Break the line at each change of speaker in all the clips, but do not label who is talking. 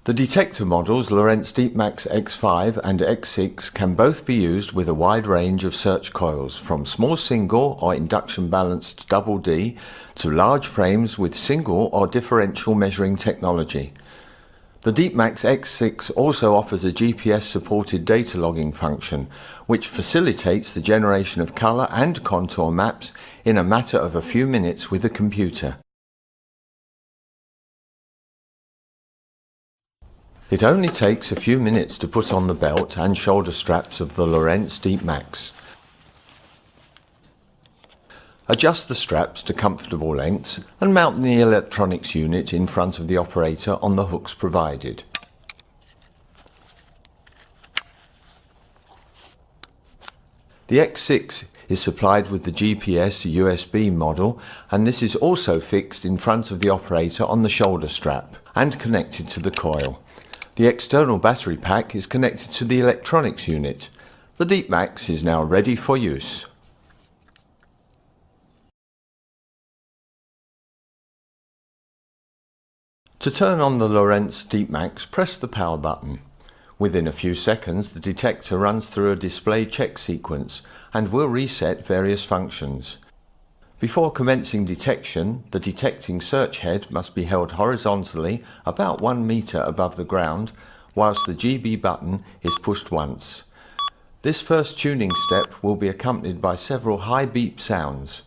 The detector models Lorentz Deepmax X5 and X6 can both be used with a wide range of search coils, from small single or induction balanced double D to large frames with single or differential measuring technology. The Deepmax X6 also offers a GPS-supported data logging function, which facilitates the generation of color and contour maps in a matter of a few minutes with a computer. It only takes a few minutes to put on the belt and shoulder straps of the Lorentz Deepmax. Adjust the straps to comfortable lengths and mount the electronics unit in front of the operator on the hooks provided. The X6 is supplied with the GPS USB model, and this is also fixed in front of the operator on the shoulder strap and connected to the coil. The external battery pack is connected to the electronics unit. The Deepmax is now ready for use. To turn on the Lorentz Deepmax, press the power button. Within a few seconds, the detector runs through a display check sequence and will reset various functions. Before commencing detection, the detecting search head must be held horizontally about 1 meter above the ground, whilst the GB button is pushed once. This first tuning step will be accompanied by several high beep sounds.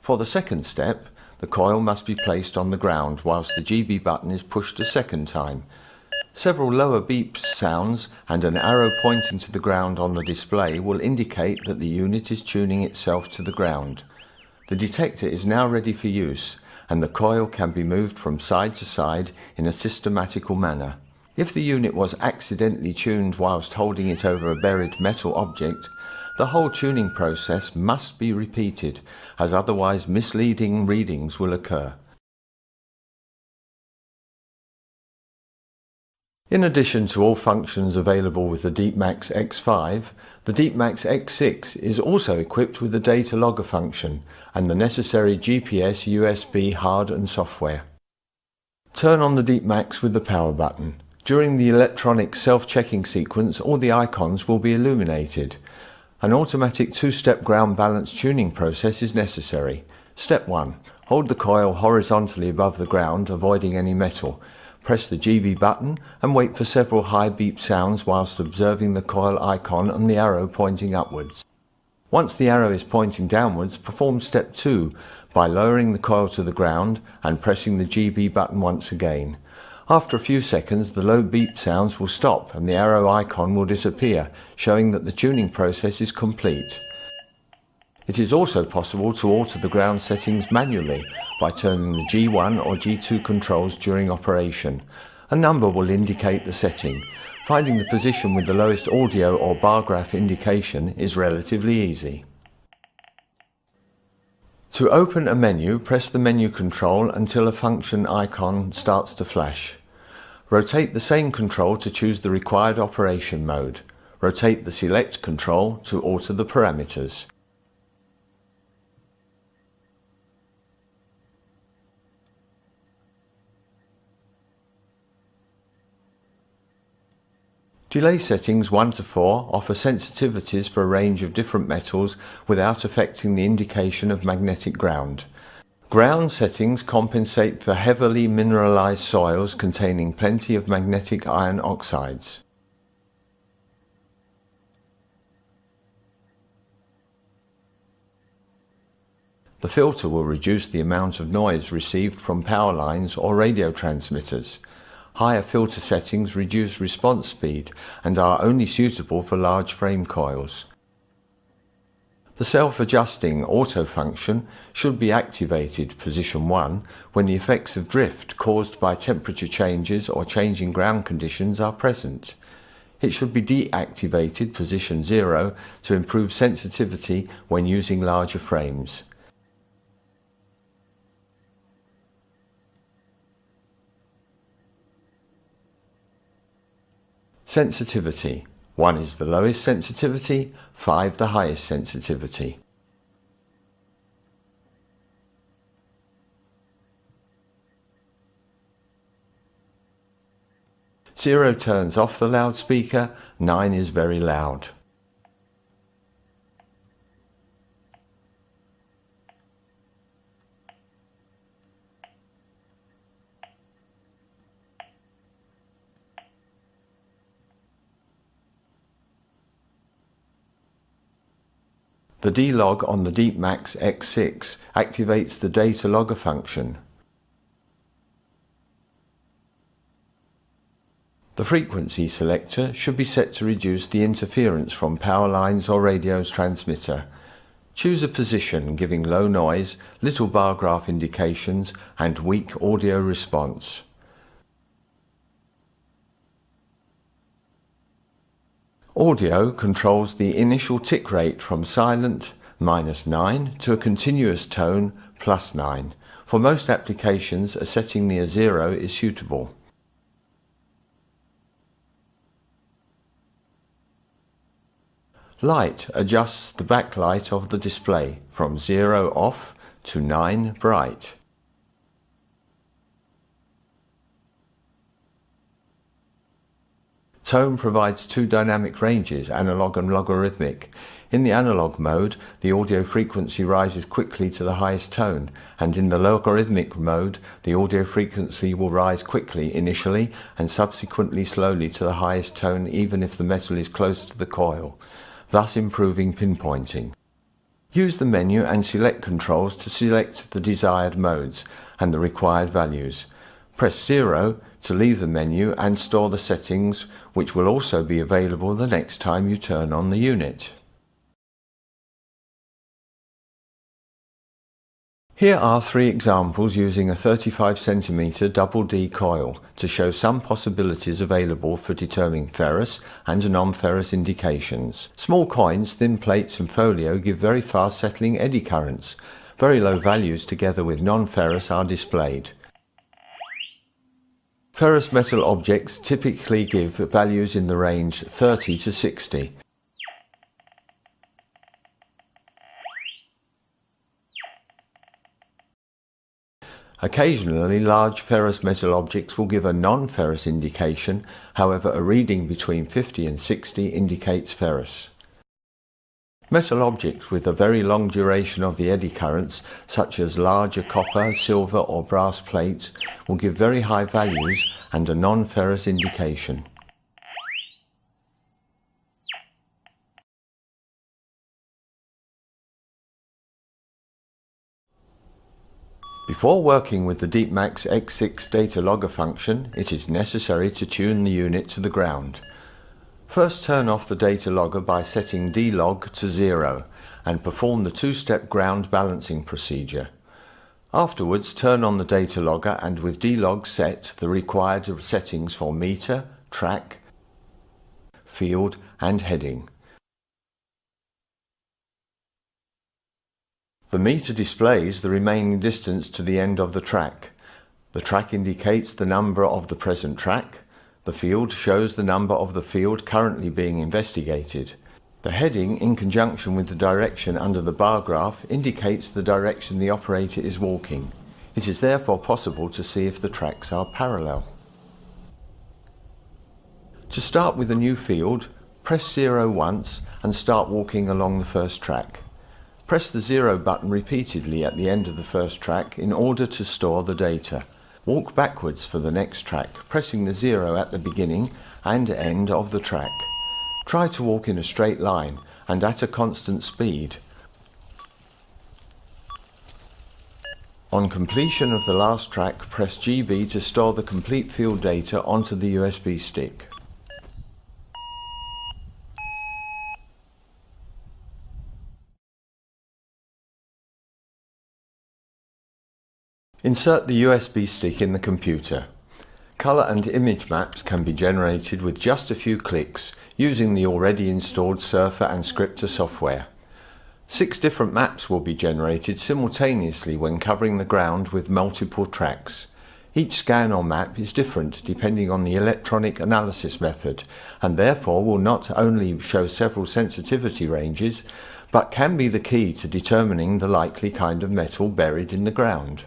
For the second step, the coil must be placed on the ground whilst the GB button is pushed a second time. Several lower beep sounds and an arrow pointing to the ground on the display will indicate that the unit is tuning itself to the ground. The detector is now ready for use, and the coil can be moved from side to side in a systematical manner. If the unit was accidentally tuned whilst holding it over a buried metal object, the whole tuning process must be repeated, as otherwise misleading readings will occur. In addition to all functions available with the Deepmax X5, the Deepmax X6 is also equipped with the data logger function and the necessary GPS USB hard and software. Turn on the Deepmax with the power button. During the electronic self-checking sequence, all the icons will be illuminated. An automatic two-step ground balance tuning process is necessary. Step 1. Hold the coil horizontally above the ground, avoiding any metal. Press the GB button and wait for several high beep sounds whilst observing the coil icon and the arrow pointing upwards. Once the arrow is pointing downwards, perform step 2 by lowering the coil to the ground and pressing the GB button once again. After a few seconds, the low beep sounds will stop and the arrow icon will disappear, showing that the tuning process is complete. It is also possible to alter the ground settings manually by turning the G1 or G2 controls during operation. A number will indicate the setting. Finding the position with the lowest audio or bar graph indication is relatively easy. To open a menu, press the menu control until a function icon starts to flash. Rotate the same control to choose the required operation mode. Rotate the select control to alter the parameters. Delay settings 1 to 4 offer sensitivities for a range of different metals without affecting the indication of magnetic ground. Ground settings compensate for heavily mineralized soils containing plenty of magnetic iron oxides. The filter will reduce the amount of noise received from power lines or radio transmitters. Higher filter settings reduce response speed and are only suitable for large frame coils. The self-adjusting auto function should be activated, position 1, when the effects of drift caused by temperature changes or changing ground conditions are present. It should be deactivated, position 0, to improve sensitivity when using larger frames. Sensitivity. 1 is the lowest sensitivity, 5 the highest sensitivity. 0 turns off the loudspeaker, 9 is very loud. The D-log on the Deepmax X6 activates the data logger function. The frequency selector should be set to reduce the interference from power lines or radio's transmitter. Choose a position giving low noise, little bar graph indications and weak audio response. Audio controls the initial tick rate from silent -9 to a continuous tone +9. For most applications, a setting near 0 is suitable. Light adjusts the backlight of the display from 0 off to 9 bright. Tone provides two dynamic ranges, analog and logarithmic. In the analog mode, the audio frequency rises quickly to the highest tone, and in the logarithmic mode, the audio frequency will rise quickly initially and subsequently slowly to the highest tone even if the metal is close to the coil, thus improving pinpointing. Use the menu and select controls to select the desired modes and the required values. Press 0 to leave the menu and store the settings, which will also be available the next time you turn on the unit. Here are 3 examples using a 35 cm double D coil to show some possibilities available for determining ferrous and non-ferrous indications. Small coins, thin plates and folio give very fast settling eddy currents. Very low values together with non-ferrous are displayed. Ferrous metal objects typically give values in the range 30 to 60. Occasionally, large ferrous metal objects will give a non-ferrous indication, however a reading between 50 and 60 indicates ferrous. Metal objects with a very long duration of the eddy currents, such as larger copper, silver or brass plates, will give very high values and a non-ferrous indication. Before working with the Deepmax X6 data logger function, it is necessary to tune the unit to the ground. First turn off the data logger by setting D-log to 0 and perform the two-step ground balancing procedure. Afterwards, turn on the data logger and with D-log set the required settings for meter, track, field and heading. The meter displays the remaining distance to the end of the track. The track indicates the number of the present track. The field shows the number of the field currently being investigated. The heading, in conjunction with the direction under the bar graph, indicates the direction the operator is walking. It is therefore possible to see if the tracks are parallel. To start with a new field, press 0 once and start walking along the first track. Press the 0 button repeatedly at the end of the first track in order to store the data. Walk backwards for the next track, pressing the 0 at the beginning and end of the track. Try to walk in a straight line and at a constant speed. On completion of the last track, press GB to store the complete field data onto the USB stick. Insert the USB stick in the computer. Color and image maps can be generated with just a few clicks using the already installed Surfer and Scripter software. 6 different maps will be generated simultaneously when covering the ground with multiple tracks. Each scan or map is different depending on the electronic analysis method and therefore will not only show several sensitivity ranges but can be the key to determining the likely kind of metal buried in the ground.